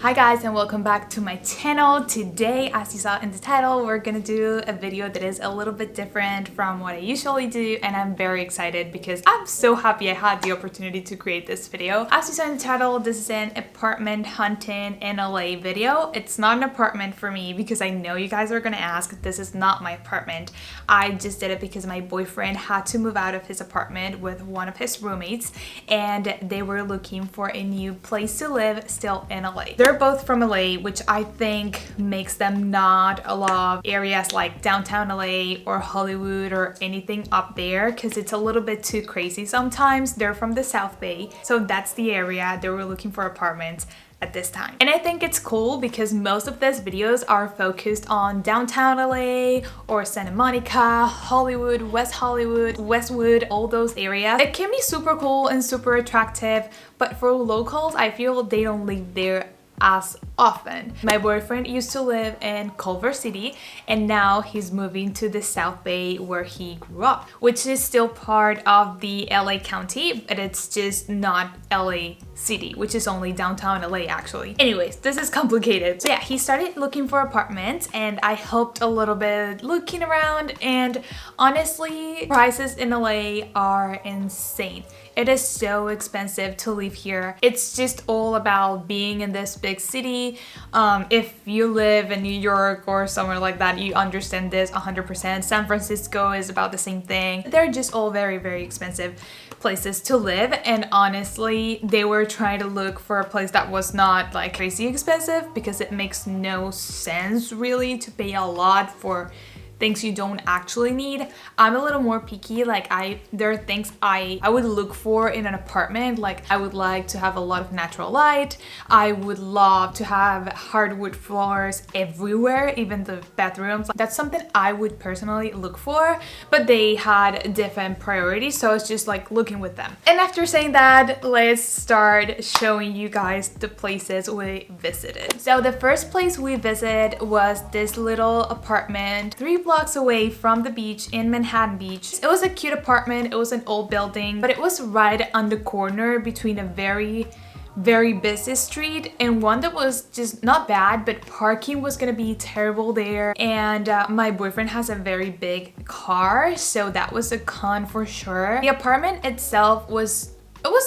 Hi guys, and welcome back to my channel. Today, as you saw in the title, we're gonna do a video that is a little bit different from what I usually do, and I'm very excited because I'm so happy I had the opportunity to create this video. As you saw in the title, this is an apartment hunting in LA video. It's not an apartment for me because I know you guys are gonna ask. This is not my apartment. I just did it because my boyfriend had to move out of his apartment with one of his roommates, and they were looking for a new place to live still in LA. They're both from LA, which I think makes them not a lot of areas like downtown LA or Hollywood or anything up there, because it's a little bit too crazy sometimes. They're from the South Bay, so that's the area they were looking for apartments at this time. And I think it's cool because most of these videos are focused on downtown LA or Santa Monica, Hollywood, West Hollywood, Westwood, all those areas. It can be super cool and super attractive, but for locals, I feel they don't live there as often. My boyfriend used to live in Culver City, and now he's moving to the South Bay where he grew up, which is still part of the LA County, but it's just not LA City, which is only downtown LA actually. Anyways, this is complicated. So yeah, he started looking for apartments and I helped a little bit looking around, and honestly, prices in LA are insane. It is so expensive to live here. It's just all about being in this big city. If you live in New York or somewhere like that, you understand this 100%. San Francisco is about the same thing. They're just all very, very expensive places to live, and honestly, they were trying to look for a place that was not like crazy expensive because it makes no sense really to pay a lot for things you don't actually need. I'm a little more picky. Like there are things I would look for in an apartment. Like I would like to have a lot of natural light. I would love to have hardwood floors everywhere, even the bathrooms. That's something I would personally look for, but they had different priorities, so I was just like looking with them. And after saying that, let's start showing you guys the places we visited. So the first place we visited was this little apartment 3 blocks away from the beach in Manhattan Beach. It was a cute apartment. It was an old building, but it was right on the corner between a very busy street and one that was just not bad, but parking was gonna be terrible there. And my boyfriend has a very big car, so that was a con for sure. The apartment itself was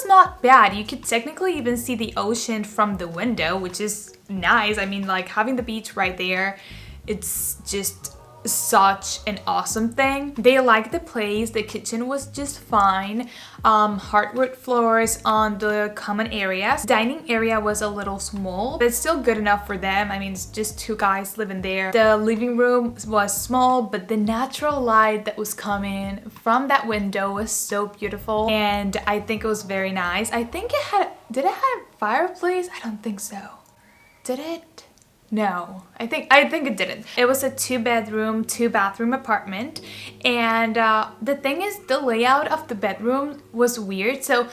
not bad. You could technically even see the ocean from the window, which is nice. I mean, like having the beach right there, it's just such an awesome thing. They liked the place. The kitchen was just fine. Hardwood floors on the common areas. Dining area was a little small, but it's still good enough for them. I mean, it's just 2 guys living there. The living room was small, but the natural light that was coming from that window was so beautiful, and I think it was very nice. I think did it have a fireplace? I don't think so. Did it? No, I think it didn't. It was a 2-bedroom, 2-bathroom apartment, and the thing is, the layout of the bedroom was weird. So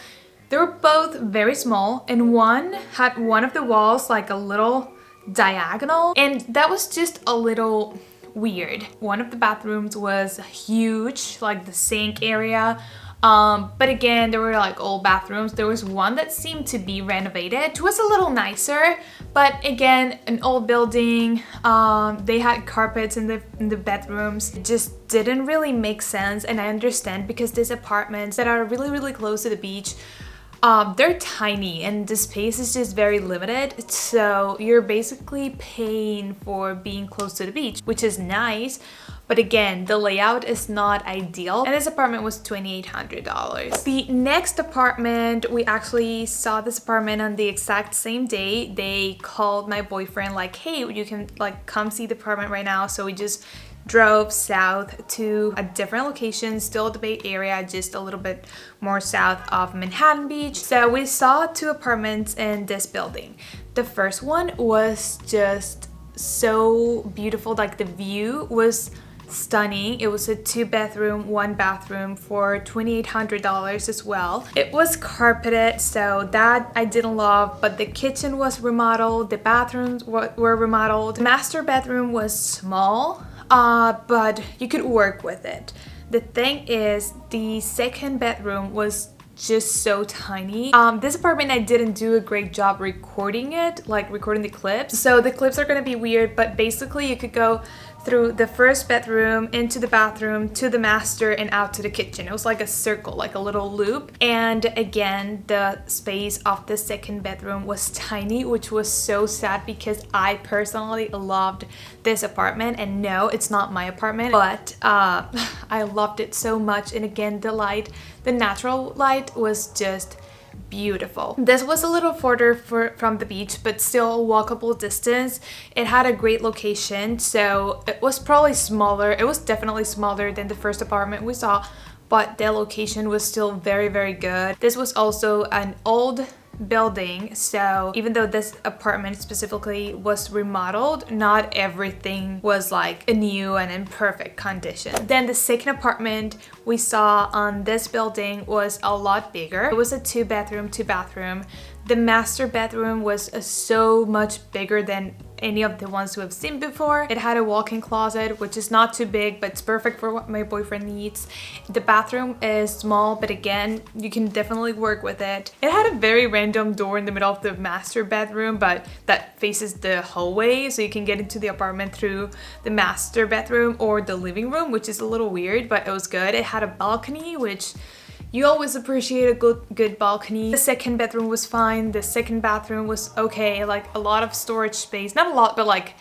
they were both very small, and one had one of the walls like a little diagonal, and that was just a little weird. One of the bathrooms was huge, like the sink area. But again, there were like old bathrooms. There was one that seemed to be renovated. It was a little nicer, but again, an old building. They had carpets in the bedrooms. It just didn't really make sense, and I understand because these apartments that are really close to the beach, they're tiny and the space is just very limited, so you're basically paying for being close to the beach, which is nice. But again, the layout is not ideal, and this apartment was $2,800. The next apartment, we actually saw this apartment on the exact same day. They called my boyfriend like, hey, you can like come see the apartment right now. So we just drove south to a different location, still the Bay Area, just a little bit more south of Manhattan Beach. So we saw 2 apartments in this building. The first one was just so beautiful. Like the view was stunning. It was a 2-bedroom, 1-bathroom for $2,800 as well. It was carpeted, so that I didn't love, but the kitchen was remodeled, the bathrooms were remodeled. The master bedroom was small, but you could work with it. The thing is, the second bedroom was just so tiny. This apartment, I didn't do a great job recording it, like recording the clips. So the clips are gonna be weird, but basically you could go through the first bedroom, into the bathroom, to the master, and out to the kitchen. It was like a circle, like a little loop. And again, the space of the second bedroom was tiny, which was so sad because I personally loved this apartment. And no, it's not my apartment, but I loved it so much. And again, the light, the natural light was just beautiful. This was a little further from the beach, but still walkable distance. It had a great location, so it was probably smaller. It was definitely smaller than the first apartment we saw, but the location was still very, very good. This was also an old building, so even though this apartment specifically was remodeled, not everything was like new and in perfect condition. Then the second apartment we saw on this building was a lot bigger. It was a 2-bedroom, 2-bathroom. The master bedroom was so much bigger than any of the ones we have seen before. It had a walk-in closet, which is not too big, but it's perfect for what my boyfriend needs. The bathroom is small, but again, you can definitely work with it. It had a very random door in the middle of the master bedroom, but that faces the hallway, so you can get into the apartment through the master bedroom or the living room, which is a little weird, but it was good. It had a balcony, which you always appreciate a good balcony. The second bedroom was fine. The second bathroom was okay. Like a lot of storage space. Not a lot, but like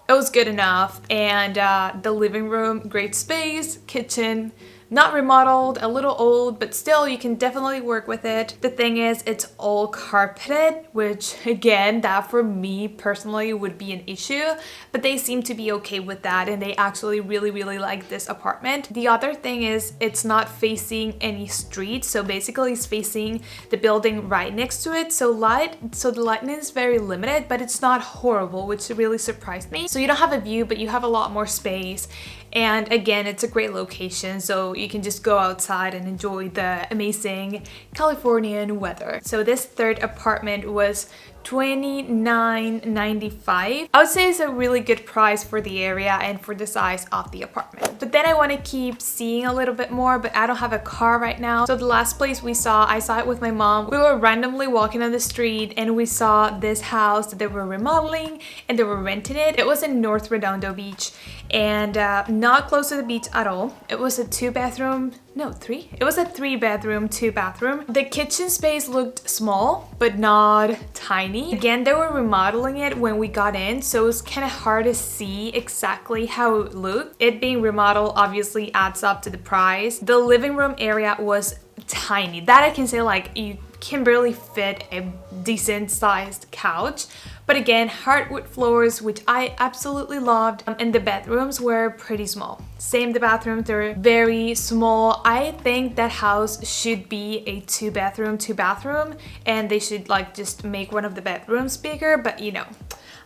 it was good enough. And the living room, great space. Kitchen, not remodeled, a little old, but still you can definitely work with it. The thing is, it's all carpeted, which again, that for me personally would be an issue, but they seem to be okay with that and they actually really like this apartment. The other thing is it's not facing any street, so basically it's facing the building right next to it, so the lighting is very limited, but it's not horrible, which really surprised me. So you don't have a view, but you have a lot more space. And again, it's a great location, so you can just go outside and enjoy the amazing Californian weather. So this third apartment was $29.95. I would say it's a really good price for the area and for the size of the apartment. But then I want to keep seeing a little bit more, but I don't have a car right now. So the last place we saw, I saw it with my mom. We were randomly walking on the street and we saw this house that they were remodeling and they were renting it. It was in North Redondo Beach and not close to the beach at all. It was a 2-bedroom, no, 3? It was a 3-bedroom, 2-bathroom. The kitchen space looked small, but not tiny. Again, they were remodeling it when we got in, so it was kind of hard to see exactly how it looked. It being remodeled obviously adds up to the price. The living room area was tiny. That I can say, like, you can barely fit a decent sized couch. But again, hardwood floors, which I absolutely loved, and the bedrooms were pretty small. Same, the bathrooms, they're very small. I think that house should be a 2-bedroom, 2-bathroom, and they should like just make one of the bedrooms bigger, but you know,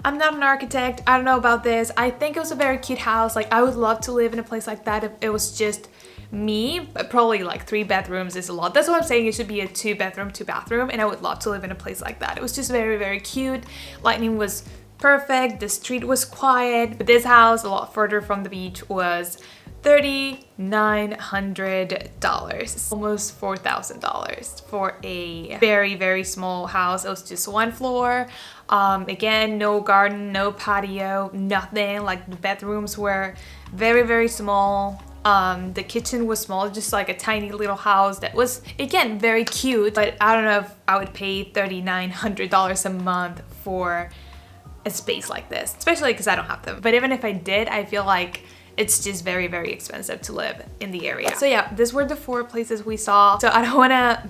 I'm not an architect, I don't know about this. I think it was a very cute house. Like, I would love to live in a place like that if it was just me, but probably like 3 bedrooms is a lot. That's what I'm saying. It should be a 2-bedroom, 2-bathroom, and I would love to live in a place like that. It was just very cute. Lighting was perfect. The street was quiet. But this house, a lot further from the beach, was $3,900, almost $4,000 for a very small house. It was just 1 floor. Again, no garden, no patio, nothing. Like, the bedrooms were very small. The kitchen was small, just like a tiny little house that was, again, very cute, but I don't know if I would pay $3,900 a month for a space like this, especially because I don't have them. But even if I did, I feel like it's just very expensive to live in the area. So yeah, these were the 4 places we saw. So I don't want to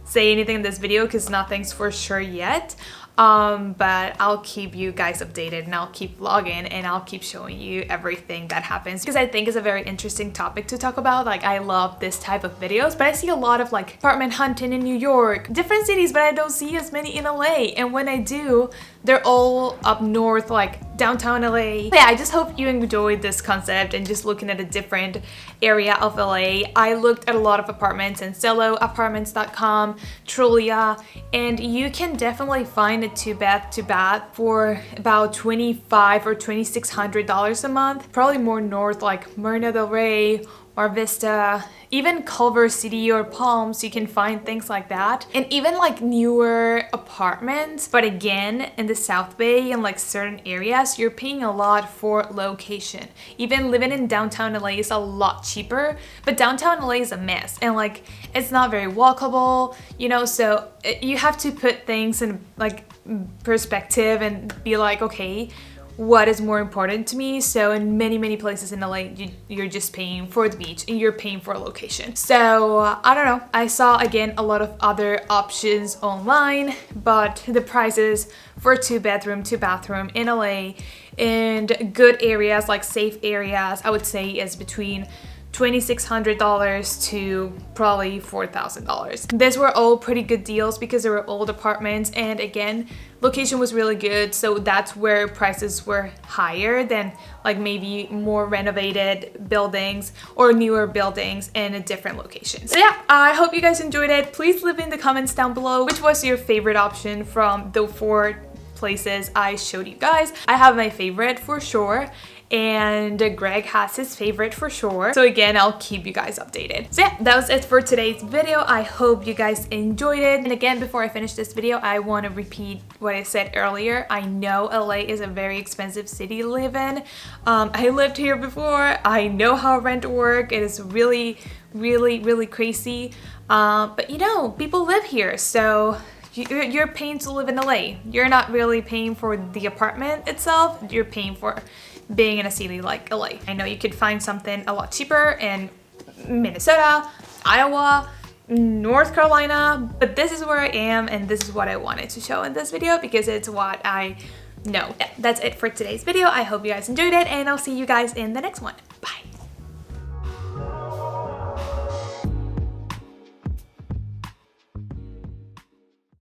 say anything in this video because nothing's for sure yet. But I'll keep you guys updated and I'll keep vlogging and I'll keep showing you everything that happens because I think it's a very interesting topic to talk about. Like, I love this type of videos, but I see a lot of like apartment hunting in New York, different cities, but I don't see as many in LA. And when I do, they're all up north, like downtown LA. But yeah, I just hope you enjoyed this concept and just looking at a different area of LA. I looked at a lot of apartments in Zelloapartments.com, Trulia, and you can definitely find a 2-bath, 2-bath for about $2,500 or $2,600 a month. Probably more north, like Marina del Rey or Vista, even Culver City or Palms, you can find things like that. And even like newer apartments, but again, in the South Bay and like certain areas, you're paying a lot for location. Even living in downtown LA is a lot cheaper, but downtown LA is a mess and like it's not very walkable, you know, so you have to put things in like perspective and be like, okay, what is more important to me? So in many places in LA, you're just paying for the beach and you're paying for a location. So I don't know, I saw again a lot of other options online, but the prices for 2-bedroom, 2-bathroom in LA and good areas, like safe areas, I would say is between $2,600 to probably $4,000. These were all pretty good deals because they were old apartments, and again, location was really good, so that's where prices were higher than like maybe more renovated buildings or newer buildings in a different location. So yeah, I hope you guys enjoyed it. Please leave in the comments down below which was your favorite option from the 4 places I showed you guys. I have my favorite for sure, and Greg has his favorite for sure. So again, I'll keep you guys updated. So yeah, that was it for today's video. I hope you guys enjoyed it. And again, before I finish this video, I want to repeat what I said earlier. I know LA is a very expensive city to live in. I lived here before. I know how rent works. It is really crazy. But you know, people live here, so you're paying to live in LA. You're not really paying for the apartment itself. You're paying for being in a city like LA. I know you could find something a lot cheaper in Minnesota, Iowa, North Carolina, but this is where I am and this is what I wanted to show in this video because it's what I know. Yeah, that's it for today's video. I hope you guys enjoyed it and I'll see you guys in the next one. Bye.